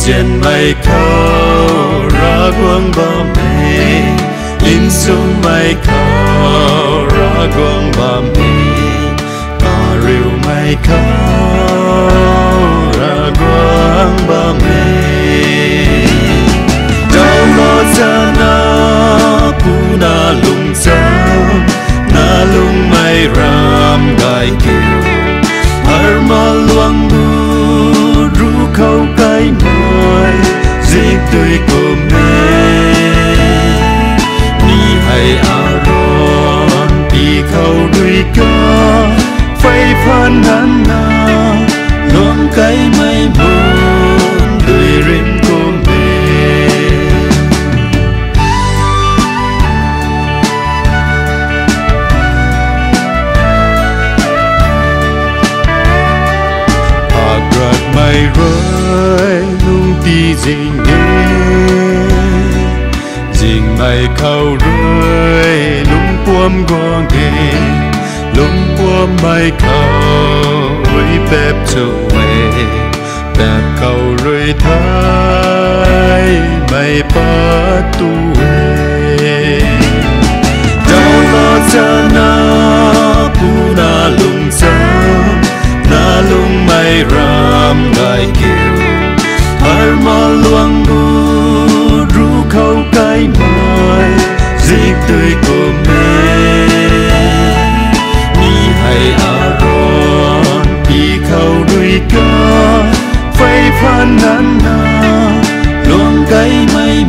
Diện mây khâu ra quang ba mê in sung mây khâu ra quang ba mê ta rìu mây khâu ra quang ba mê đâu mơ ra na pu na lung sam na lung mây ram gai kiều har ma luang bu ru khâu cái nói dịch tươi của mẹ ni hay aron đi khâu đuôi ca phây phan hắn na luang cái mây buồn đuôi rim của mẹ agrat mây rơi lung ti dinh dinh mây khâu rơi lung puam quang ghê lung puam mây khâu rơi bẹp trở về bẹp khâu rơi thái mây bắt tu về đâu lo ra na pu na lung sam na lung mây ram gai kiều har ma luang bu ru khâu cái mai dịch tươi của mẹ ni hay aron đi khâu đuôi ca phây phan nan na luang cái mây